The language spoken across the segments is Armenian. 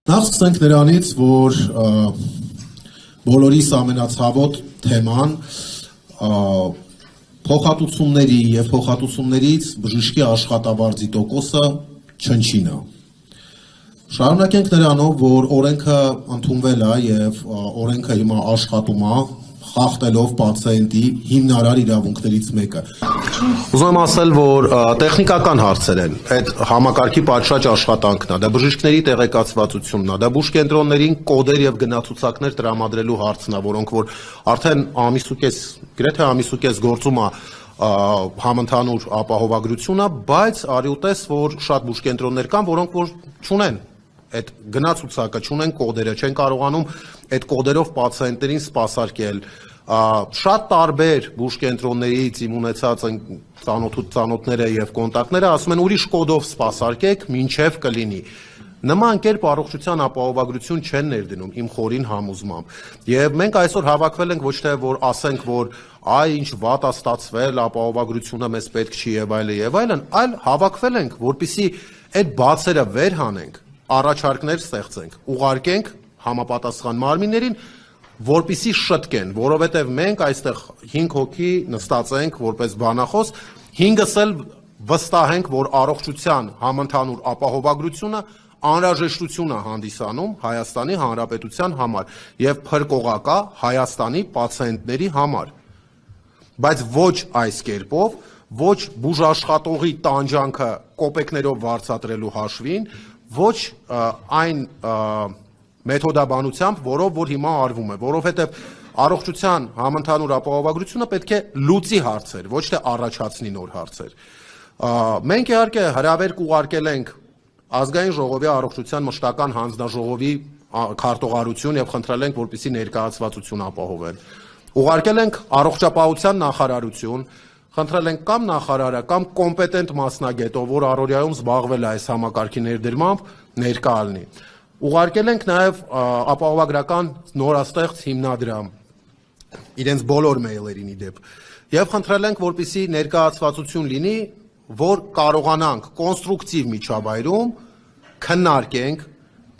Նախ սկսենք նրանից, որ բոլորիս ամենացավոտ թեման փոխհատուցումների եւ փոխհատուցումներից բժշկի աշխատավարձի տոկոսը չնչին է։ Շարունակենք նրանով, որ օրենքը ընդունվել է եւ օրենքը հիմա աշխատում է, խախտելով պացիենտի հիմնարար իրավունքներից մեկը։ Ուզում եմ ասել, որ տեխնիկական հարցեր են, այդ համակարգի պատշաճ աշխատանքն է, դա բժիշկների տեղեկացվածությունն է, դա բուժկենտրոններին կոդեր եւ գնացուցակներ տրամադրելու հարցն է, որոնք որ արդեն գրեթե ամիս ու կես գործում է համընդհանուր ապահովագրությունը, բայց արի ուտես, որ շատ բուժկենտրոններ կան, որոնք որ չունեն այդ գնացուցակը, չունեն կոդերը, չեն կարողանում այդ կոդերով պացիենտներին սպասարկել։ Շատ տարբեր բուժկենտրոններից իմ ունեցած ծանոթները եւ կոնտակտները ասում են ուրիշ կոդով սպասարկեք, մինչեւ կլինի։ Նման կերպ առողջության ապահովագրություն չեն ներդնում իմ խորին համոզմամբ։ Եվ մենք այսօր հավաքվել ենք ոչ թե որ ասենք, որ այ ինչ վատ է ստացվել, ապահովագրությունը մեզ պետք չի եւ այլն, այլ հավաքվել ենք, որպեսզի այդ բացերը վեր հանենք, առաջարկներ ստեղծենք, ուղարկենք համապատասխան մարմիններին, որպեսզի շտկեն, որովհետև մենք այստեղ 5 հոգի նստած ենք որպես բանախոս, 5-ս էլ վստահ ենք, որ առողջության համընդհանուր ապահովագրությունը անհրաժեշտություն է հանդիսանում Հայաստանի Հանրապետության համար եւ փրկողակա Հայաստանի պացիենտների համար։ Բայց ոչ այս կերպով, ոչ բուժաշխատողի տանջանքը կոպեկներով վարձատրելու հաշվին, ոչ այն մեթոդաբանությամբ, որով որ հիմա արվում է, որովհետև առողջության համընդհանուր ապահովագրությունը պետք է լուծի հարցեր, ոչ թե առաջացնի նոր հարցեր։ Մենք իհարկե հրավեր կուղարկել ենք Ազգային ժողովի առողջության մշտական հանձնաժողովի քարտուղարություն եւ խնդրել ենք, որպեսզի ներկայացվածություն ապահովեն։ Ուղարկել ենք առողջապահության նախարարություն, խնդրել ենք կամ նախարարը կամ կոմպետենտ մասնագետով, որ առօրյայում զբաղվել է այս համակարգի ներդրմամբ, ներկա լինի։ Ուղարկել ենք նաև ապահովագրական նորաստեղծ հիմնադրամ իրենց բոլոր մեյլերին ի դեպ եւ խնդրել ենք, որպեսզի ներկայացվածություն լինի, որ կարողանանք կոնստրուկտիվ միջավայրում քննարկենք,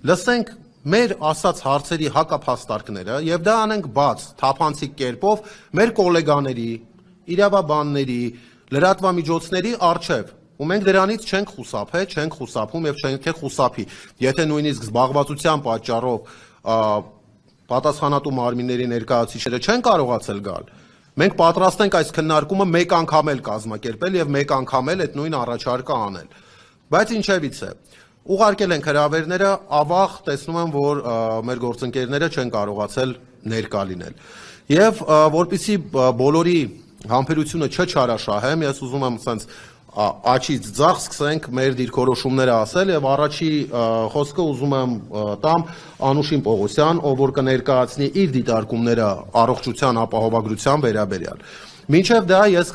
լսենք մեր ասած հարցերի հակափաստարկները եւ դա անենք բաց, թափանցիկ կերպով մեր գոլեգաների, իրավաբանների, լրատվամիջոցների առջև, ու մենք դրանից չենք խուսափել, չենք խուսափում եւ չենք խուսափի։ Եթե նույնիսկ զբաղվածության պատճառով պատասխանատու մարմինների ներկայացուցիչները չեն կարողացել գալ, մենք պատրաստ ենք այս քննարկումը մեկ անգամ էլ կազմակերպել եւ մեկ անգամ էլ այդ նույն առաջարկը անել։ Բայց ինչևից է, ուղարկել ենք հրավերները, ավաղ տեսնում եմ, որ մեր գործընկերները չեն կարողացել ներկա լինել։ Եվ որպեսզի բոլորի համբերությունը չչարաշահեմ, ես ուզում եմ ասենց աչից ձախ սկսենք մեր դիրքորոշումները ասել եւ առաջի խոսքը ուզում եմ տամ Անուշին Պողոսյան, ով որ կներկայացնի իր դիտարկումները առողջության ապահովագրության վերաբերյալ։ Մինչև դա ես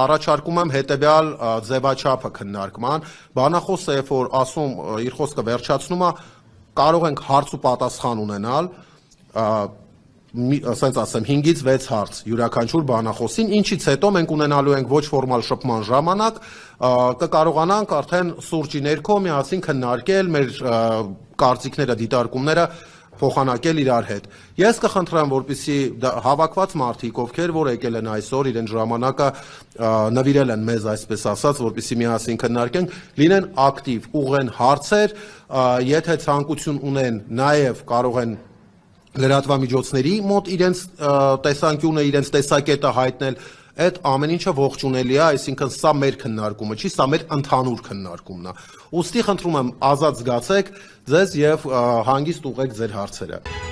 առաջարկում եմ հետեւյալ ձևաչափը քննարկման, բանախոսը երբ որ ասում իր խոսքը վերջացնում է, կարող ենք հարց ու պատասխան ունենալ, ասենց ասեմ 5-ից 6 հարց յուրաքանչյուր բանախոսին, ինչից հետո մենք ունենալու ենք ոչ ֆորմալ շփման ժամանակ, կկարողանանք արդեն սուրճի ներքո միասին քննարկել մեր կարծիքները, դիտարկումները փոխանակել իրար հետ։ Ես կխնդրեմ, որպեսզի հավաքված մարդիկ, ովքեր որ եկել են այսօր, իրեն ժամանակը նվիրել են մեզ, այսպես ասած, որպեսզի միասին քննարկենք, լինեն ակտիվ, ուղղեն հարցեր, եթե ցանկություն ունեն, նաև կարող են լրատվամիջոցների մոտ իրենց տեսանկյունը, իրենց տեսակետը հայտնել, այդ ամեն ինչը ողջունելի է, այսինքն սա մեր քննարկումը չի, սա մեր ընդհանուր քննարկումն է։ Ուստի խնդրում եմ ազատ զգացեք ձեզ եւ հանգիստ ուղղեք ձեր հարցերը։